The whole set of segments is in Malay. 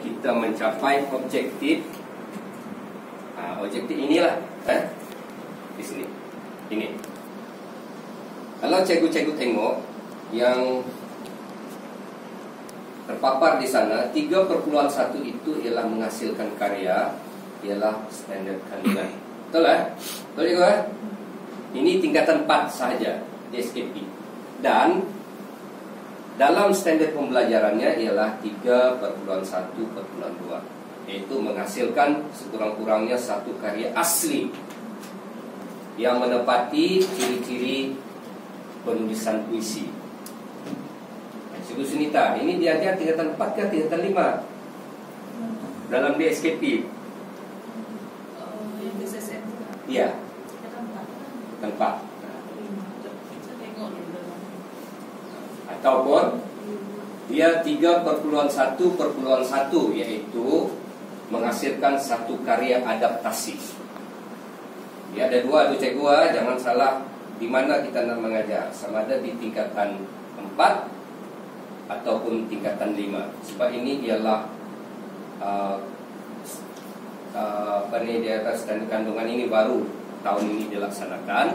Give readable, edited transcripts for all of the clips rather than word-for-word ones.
kita mencapai objektif. Objektif inilah di sini. Ini. Kalau cikgu-cikgu tengok yang terpapar di sana, 3,1 itu ialah menghasilkan karya, ialah standar kandungan. Betul lah? Betul juga? Ini tingkatan 4 sahaja di SKP. Dan dalam standar pembelajarannya ialah 3,1/2, yaitu menghasilkan sekurang-kurangnya satu karya asli yang menepati ciri-ciri penulisan puisi. Cikgu Sunita, ini diajar tingkatan 4 ke tingkatan 5 dalam DSKP? Yang DSSM itu kan? Iya, Tingkatan 4. tingkatan 4. Saya tengok dulu. Ataupun dia 3,1/1, yaitu menghasilkan satu karya adaptasi. Dia ada 2 tu cikgu, jangan salah di mana kita nak mengajar, sama ada di tingkatan 4 ataupun tingkatan 5. Sebab ini ialah di atas standar kandungan ini baru tahun ini dilaksanakan.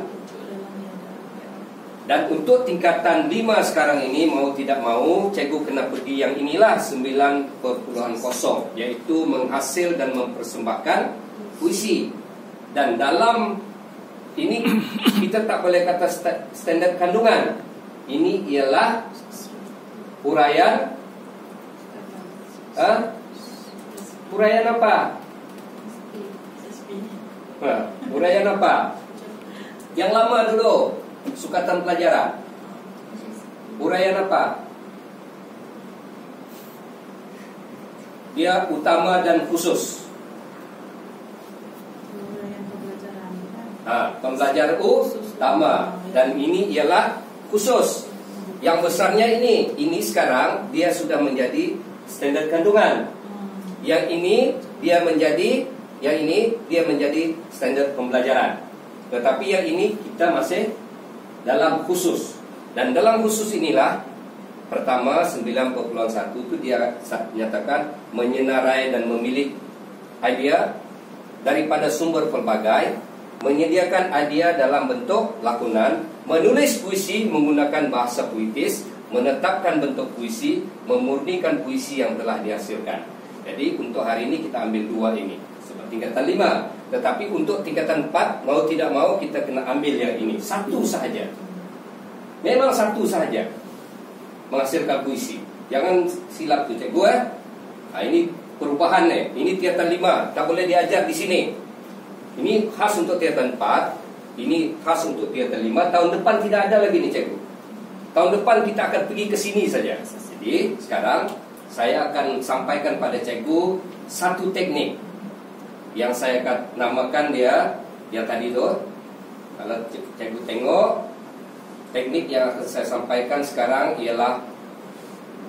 Dan untuk tingkatan 5 sekarang ini, mau tidak mau cikgu kena pergi yang inilah 9,0, yaitu menghasil dan mempersembahkan puisi. Dan dalam ini kita tak boleh kata standar kandungan. Ini ialah uraian. Uraian apa? Uraian apa? Yang lama dulu, sukatan pelajaran. Uraian apa? Dia utama dan khusus. Pembelajaran utama, dan ini ialah khusus. Yang besarnya ini sekarang dia sudah menjadi standar kandungan. Yang ini dia menjadi standar pembelajaran. Tetapi yang ini kita masih dalam khusus. Dan dalam khusus inilah pertama 9,1 itu dia nyatakan menyenarai dan memilih idea daripada sumber pelbagai, menyediakan idea dalam bentuk lakonan, menulis puisi menggunakan bahasa puitis, menetapkan bentuk puisi, memurnikan puisi yang telah dihasilkan. Jadi untuk hari ini kita ambil 2 ini sebab tingkatan 5. Tetapi untuk tingkatan 4, mau tidak mau kita kena ambil yang ini. Satu sahaja. Memang satu sahaja menghasilkan puisi. Jangan silap tu cikgu. Ini perubahan ni. Ini tingkatan 5, tak boleh diajar di sini. Ini khas untuk tingkatan 4, ini khas untuk tingkatan 5. Tahun depan tidak ada lagi ni cikgu. Tahun depan kita akan pergi ke sini saja. Jadi sekarang saya akan sampaikan pada cikgu satu teknik yang saya akan namakan dia yang tadi tu. Kalau cikgu tengok, teknik yang akan saya sampaikan sekarang ialah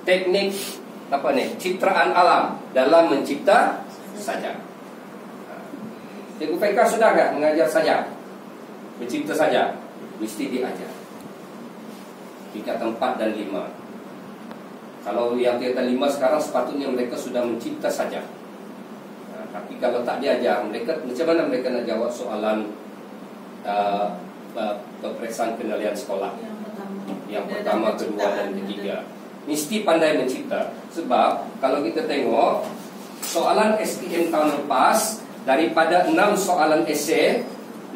teknik citraan alam dalam mencipta sajak. Cikgu PK sudah tak mengajar sajak, mencipta sajak? Mesti diajar tingkatan 4 dan 5. Kalau yang tingkatan 5 sekarang sepatutnya mereka sudah mencipta sajak. Tapi kalau tak diajar, mereka macam mana mereka nak jawab soalan peperiksaan kenalian sekolah yang pertama, kedua dan ketiga? Mesti pandai mencipta. Sebab kalau kita tengok soalan SPM tahun lepas, daripada 6 soalan esei,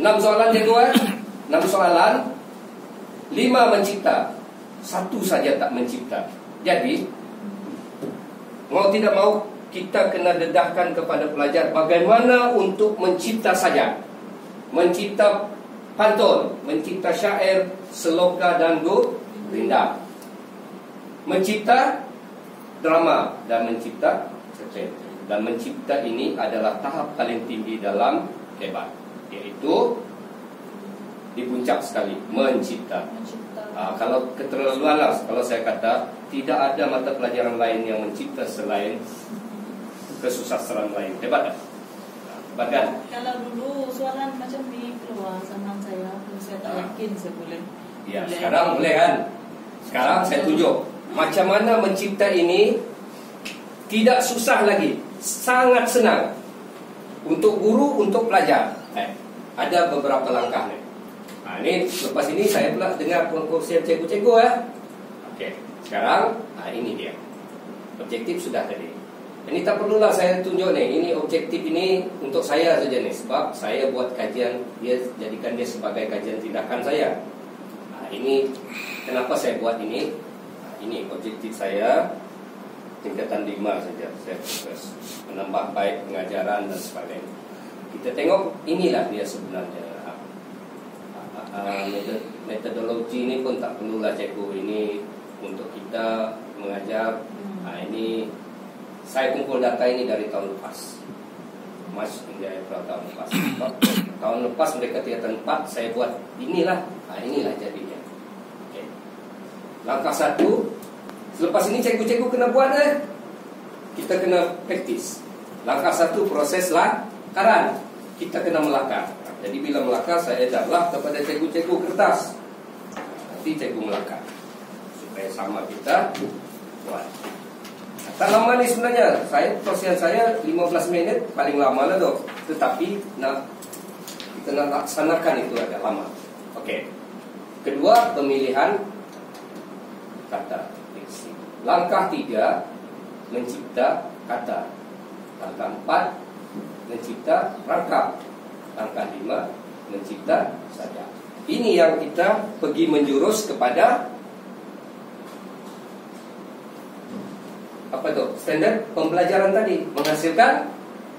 6 soalan dia 6 soalan, 5 mencipta, 1 saja tak mencipta. Jadi mau tidak mau kita kena dedahkan kepada pelajar bagaimana untuk mencipta sajak, mencipta pantun, mencipta syair, seloka dan gurindam, mencipta drama dan mencipta cerpen. Dan mencipta ini adalah tahap paling tinggi dalam hebat, yaitu di puncak sekali, mencipta. Kalau keterlaluan lah, kalau saya kata tidak ada mata pelajaran lain yang mencipta selain kesusastraan lain. Hebat tak? Hebat kan? Kalau dulu soalan macam ni keluar zaman saya tak yakin saya boleh. Ya, sekarang boleh kan? Sekarang saya tunjuk macam mana mencipta ini Tidak susah lagi, sangat senang untuk guru, untuk pelajar. Ada beberapa langkah nih. Nah, ini lepas ini saya pula dengar perkongsian cikgu-cikgu ya. Oke, sekarang ini dia. Objektif sudah tadi. Ini tak perlulah saya tunjuk nih. Ini objektif ini untuk saya saja nih, sebab saya buat kajian, dia jadikan dia sebagai kajian tindakan saya. Nah, ini kenapa saya buat ini? Nah, ini objektif saya tingkatan 5 saja. Saya fokus menambah baik pengajaran dan sebagainya. Kita tengok inilah dia sebenarnya. Metodologi ini pun tak perlulah cikgu, ini untuk kita mengajar. Nah, ini saya kumpul data ini dari tahun lepas, March hingga April tahun lepas. Tahun lepas mereka tingkatan 4, saya buat inilah. Nah, inilah jadinya. Okay. Langkah 1, selepas ini cikgu-cikgu kena buat kita kena praktis. Langkah 1, proses lakaran. Kita kena melakar. Jadi bila melakar, saya edarlah kepada cikgu-cikgu kertas. Nanti cikgu melakar supaya sama kita buat. Tak lama ni sebenarnya. Proses saya 15 minit paling lama lah tu. Tetapi kita nak laksanakan itu agak lama. Okey. Kedua, pemilihan kata. Langkah 3, mencipta kata. Langkah 4, mencipta rangkap. Langkah 5, mencipta sajak. Ini yang kita pergi menjurus kepada apa tu? Standard pembelajaran tadi, menghasilkan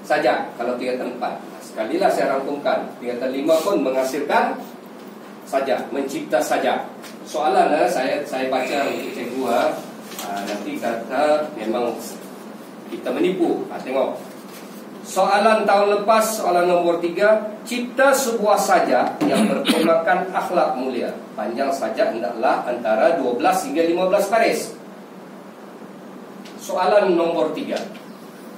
sajak. Kalau tingkatan 4, sekalilah saya rangkumkan. Tingkatan 5 pun menghasilkan sajak, mencipta sajak. Soalan saya baca untuk cikgu nanti kata memang kita menipu. Tengok. Soalan tahun lepas, soalan nombor 3, cipta sebuah sajak yang bertemakan akhlak mulia. Panjang sajak hendaklah antara 12 hingga 15 baris. Soalan nombor 3,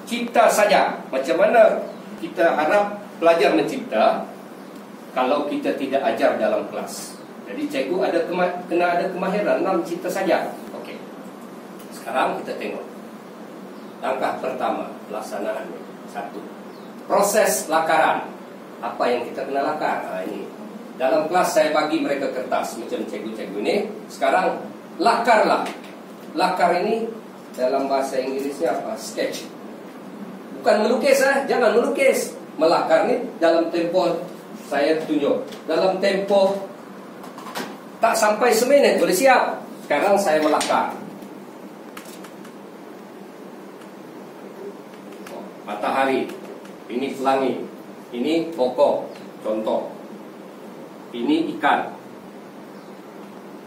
cipta sajak. Macam mana kita harap pelajar mencipta kalau kita tidak ajar dalam kelas? Jadi cikgu kena ada kemahiran dalam cipta sajak. Okey. Sekarang kita tengok. Langkah pertama, pelaksanaannya. 1, proses lakaran. Apa yang kita kena lakar? Ini dalam kelas saya bagi mereka kertas macam cikgu-cikgu ini. Sekarang lakarlah. Lakar ini dalam bahasa Inggrisnya apa? Sketch. Bukan melukis jangan melukis. Melakar ni dalam tempoh saya tunjuk. Dalam tempoh tak sampai seminit boleh siap. Sekarang saya melakar. Matahari, ini pelangi, ini pokok, contoh. Ini ikan.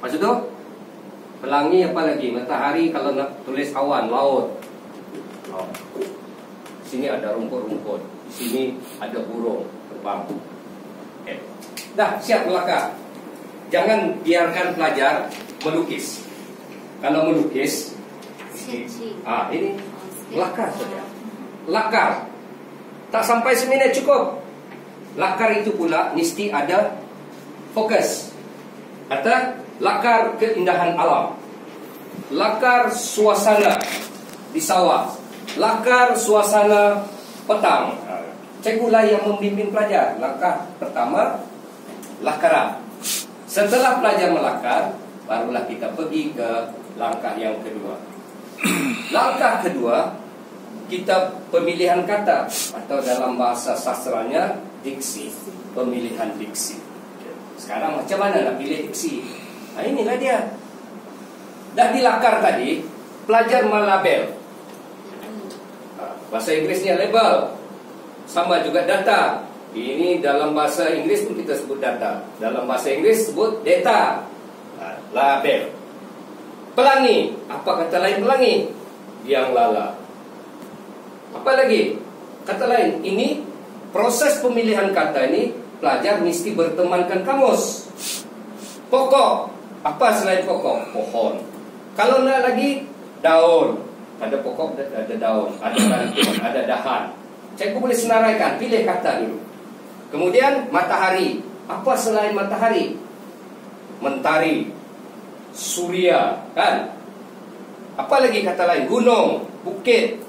Maksud tu? Pelangi apa lagi? Matahari, kalau nak tulis awan, laut. Sini ada rumput-rumput. Di sini ada burung terbang. Okay. Dah, siap melakar. Jangan biarkan pelajar melukis. Kalau melukis, ini melakar saja. Lakar. Tak sampai seminit cukup. Lakar itu pula mesti ada fokus. Kata lakar keindahan alam, lakar suasana di sawah, lakar suasana petang. Cikgulah yang membimbing pelajar. Langkah pertama, lakaran. Setelah pelajar melakar, barulah kita pergi ke langkah yang kedua. Langkah kedua, kita pemilihan kata, atau dalam bahasa sastranya diksi, pemilihan diksi. Sekarang macam mana nak pilih diksi? Nah, inilah dia. Dah dilakar tadi, pelajar melabel. Bahasa Inggrisnya label. Sama juga data. Ini dalam bahasa Inggris pun kita sebut data. Dalam bahasa Inggris sebut data. Label. Pelangi. Apa kata lain pelangi? Biang lala. Apa lagi? Kata lain, ini proses pemilihan kata ini pelajar mesti bertemankan kamus. Pokok. Apa selain pokok? Pohon. Kalau nak lagi, daun. Ada pokok, ada daun, ada ranting, ada dahan. Cikgu boleh senaraikan, pilih kata dulu. Kemudian matahari. Apa selain matahari? Mentari, surya, kan? Apa lagi kata lain? Gunung, bukit.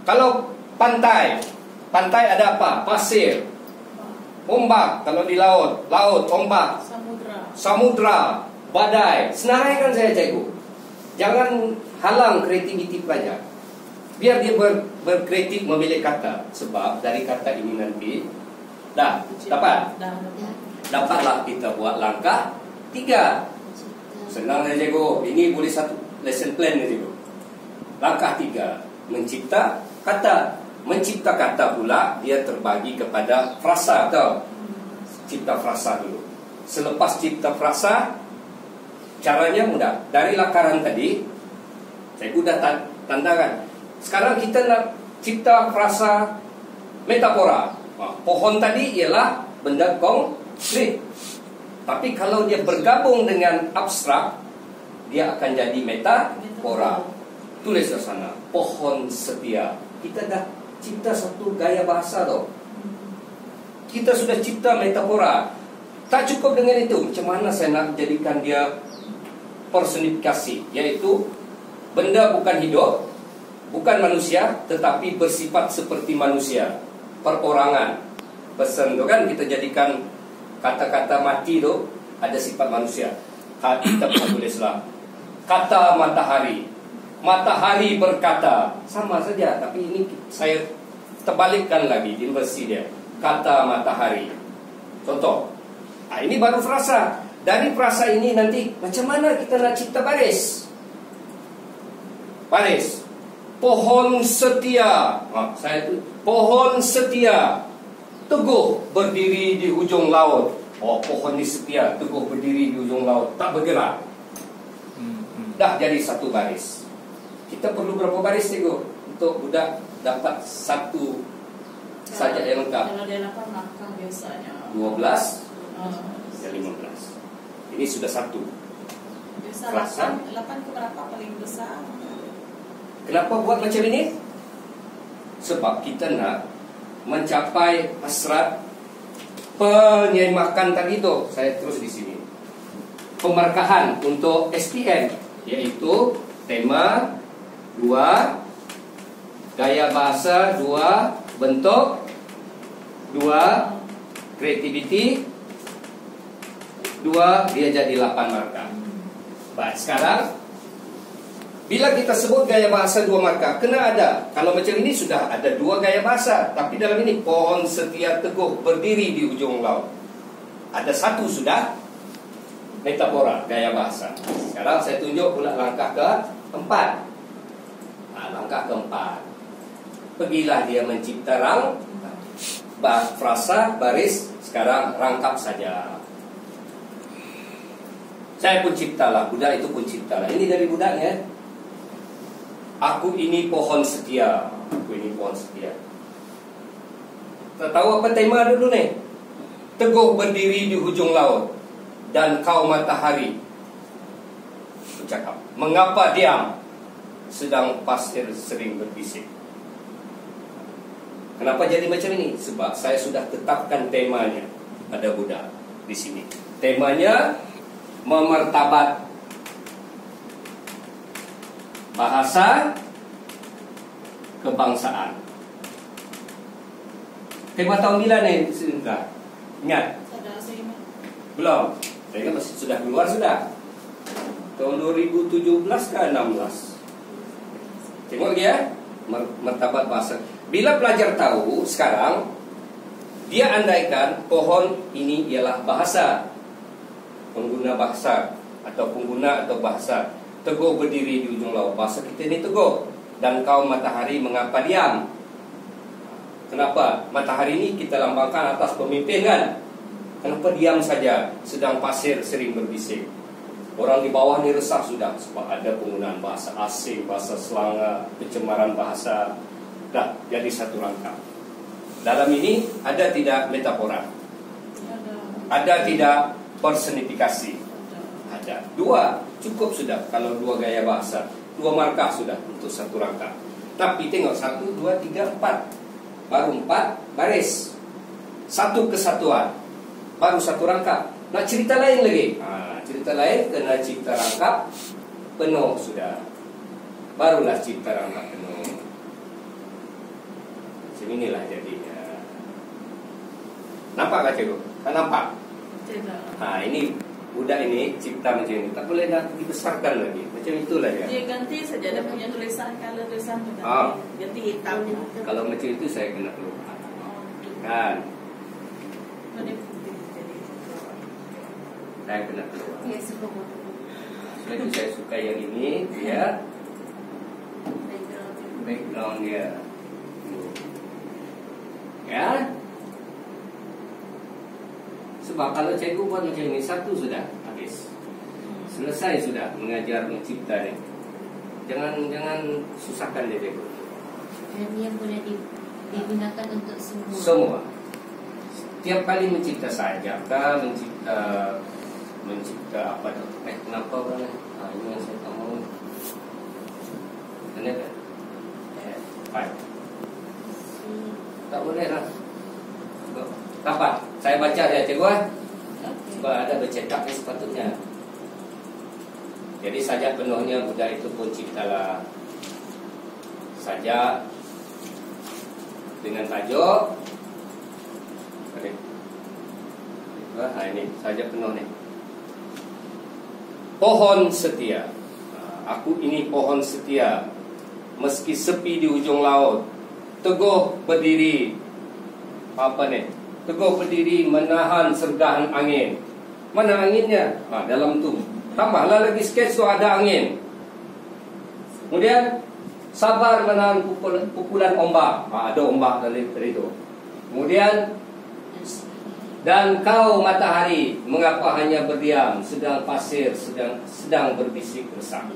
Kalau pantai, pantai ada apa? Pasir, ombak. Kalau di laut, laut, ombak, samudra, badai. Senaraikan saya cikgu. Jangan halang kreativiti pelajar. Biar dia berkreatif memilih kata. Sebab dari kata ini nanti dapatlah kita buat langkah 3. Senang saja cikgu. Ini boleh satu lesson plan ni cikgu. Langkah 3, mencipta kata. Mencipta kata pula dia terbagi kepada frasa atau cipta frasa dulu. Selepas cipta frasa, caranya mudah. Dari lakaran tadi saya sudah tandakan. Sekarang kita nak cipta frasa metafora. Pohon tadi ialah benda konkret. Tapi kalau dia bergabung dengan abstrak, dia akan jadi metafora. Tulis di sana, pohon setia. Kita dah cipta satu gaya bahasa tau. Kita sudah cipta metafora. Tak cukup dengan itu. Macam mana saya nak jadikan dia personifikasi, yaitu benda bukan hidup, bukan manusia, tetapi bersifat seperti manusia. Perorangan. Pesan tu kan kita jadikan kata-kata mati tu ada sifat manusia. Kita pun tulislah kata matahari. Matahari berkata. Sama saja, tapi ini saya terbalikkan lagi, inversi dia. Kata matahari. Contoh. Ini baru frasa. Dari frasa ini nanti macam mana kita nak cipta baris? Baris. Pohon setia. Pohon setia. Teguh berdiri di ujung laut. Pohon ni setia, teguh berdiri di ujung laut, tak bergerak. Dah jadi satu baris. Kita perlu berapa baris cikgu untuk budak dapat satu saja yang lengkap? Kalau dia 8 langkah biasanya 12 ya 15. Ini sudah satu. Biasa 8 keberapa paling besar? Kenapa buat macam ini? Sebab kita nak mencapai hasrat penyemakan tadi tu. Saya terus di sini. Pemarkahan untuk SPM, yaitu tema 2, gaya bahasa 2, bentuk 2, creativity 2, dia jadi 8 markah. Baik, sekarang bila kita sebut gaya bahasa 2 markah, kena ada. Kalau macam ini sudah ada 2 gaya bahasa. Tapi dalam ini pohon setia teguh berdiri di ujung laut. Ada satu sudah metafora, gaya bahasa. Sekarang saya tunjuk pula langkah keempat. Langkah keempat, pergilah dia mencipta frasa baris. Sekarang rangkap saja. Saya pun ciptalah, budak itu pun ciptalah. Ini dari budaknya. Aku ini pohon setia. Aku ini pohon setia. Tak tahu apa tema dulu ni? Teguh berdiri di hujung laut. Dan kau matahari. Bercakap, mengapa diam? Sedang pasir sering berbisik. Kenapa jadi macam ini? Sebab saya sudah tetapkan temanya. Ada budak di sini. Temanya memartabat bahasa kebangsaan. Tema tahun bila ni? Sudah ingat? Belum. Saya kan masih sudah keluar sudah. Tahun 2017 ke 16. Tengok dia, martabat bahasa. Bila pelajar tahu sekarang, dia andaikan pohon ini ialah bahasa, pengguna bahasa atau pengguna atau bahasa. Teguh berdiri di ujung laut. Bahasa kita ini teguh. Dan kau matahari mengapa diam? Kenapa? Matahari ini kita lambangkan atas pemimpin kan? Kenapa diam saja? Sedang pasir sering berbisik. Orang di bawah ni resah sudah. Sebab ada penggunaan bahasa asing, bahasa Selangor, pencemaran bahasa. Dah jadi satu rangka. Dalam ini ada tidak metafora? Ada tidak personifikasi? Ada. 2 cukup sudah. Kalau 2 gaya bahasa, 2 markah sudah untuk satu rangka. Tapi tengok 1, 2, 3, 4. Baru 4 baris. Satu kesatuan. Baru satu rangka. Nak cerita lain lagi? Cerita lain kena cipta rangkap penuh sudah. Barulah cipta rangkap penuh. Macam inilah jadinya. Nampak tak cikgu? Tak nampak? Tidak. Ini budak ini cipta macam ini. Tak boleh nak dibesarkan lagi. Macam itulah ya. Dia ganti saja dia punya tulisan, kalau tulisan tu ganti hitam. Kalau macam itu saya kena keluar. Kan? Mana putih jadi. Saya kena keluar. Ya, suka Sebab itu saya suka yang ini. Dia background dia. Ya. Sebab kalau cikgu buat macam ini, satu sudah habis. Selesai sudah mengajar mencipta ni. Jangan susahkan dia cikgu. Dan dia boleh digunakan untuk semua. Semua. Setiap kali mencipta sajak kah, mencipta apa tu? Kenapa orang ni? Ini yang saya tak mau. Ini kan? Baik. Tak boleh lah. Dapat. Saya baca ya cikgu. Sebab ada bercetak ni sepatutnya. Jadi sajak penuhnya budak itu pun ciptalah sajak dengan tajuk. Ini sajak penuh ni. Pohon setia. Aku ini pohon setia. Meski sepi di ujung laut, teguh berdiri. Apa ni? Teguh berdiri menahan sergahan angin. Mana anginnya? Dalam tu. Tambahlah lagi sikit tu ada angin. Kemudian sabar menahan pukulan ombak. Ada ombak dari itu. Kemudian dan kau matahari, mengapa hanya berdiam sedang pasir sedang berbisik resah.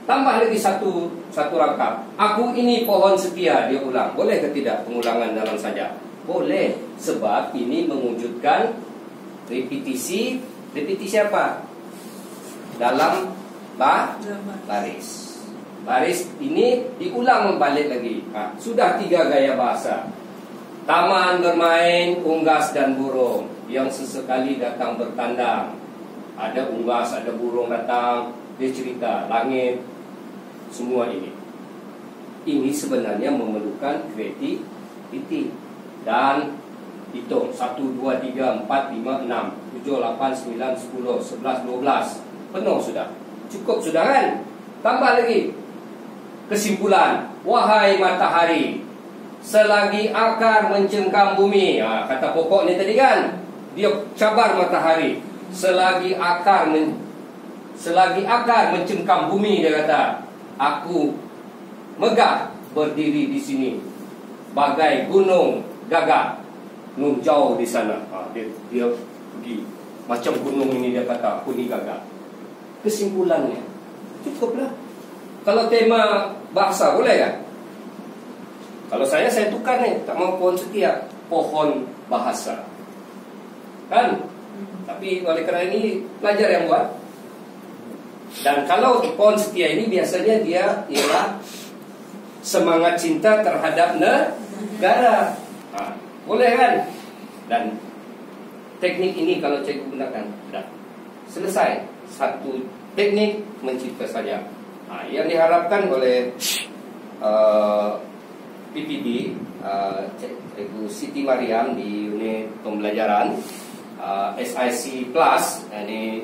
Tambah lagi satu rangkap. Aku ini pohon setia, dia ulang. Boleh ke tidak pengulangan dalam sajak? Boleh, sebab ini mewujudkan repetisi. Repetisi apa? Dalam baris. Baris ini diulang balik lagi. Sudah 3 gaya bahasa. Taman bermain unggas dan burung yang sesekali datang bertandang. Ada unggas, ada burung datang. Dia cerita langit. Semua ini. Ini sebenarnya memerlukan kreativiti. Dan hitung 1, 2, 3, 4, 5, 6, 7, 8, 9, 10, 11, 12. Penuh sudah. Cukup sudah kan? Tambah lagi. Kesimpulan. Wahai matahari, selagi akar mencengkam bumi. Kata pokok ni tadi kan, dia cabar matahari. Selagi akar mencengkam bumi, dia kata, aku megah berdiri di sini bagai gunung gagah nun jauh di sana. Dia pergi macam gunung ini, dia kata aku ni gagah. Kesimpulannya cukuplah. Kalau tema bahasa boleh kan? Kalau saya tukar nih, tak mau pohon setia, pohon bahasa. Kan? Tapi oleh kerana ini pelajar yang buat. Dan kalau pohon setia ini biasanya dia ialah semangat cinta terhadap negara. Boleh kan? Dan teknik ini kalau cikgu gunakan, dah selesai. Satu teknik mencipta saja. Yang diharapkan oleh PPD Cikgu Siti Mariam di unit pembelajaran SIC Plus. Ini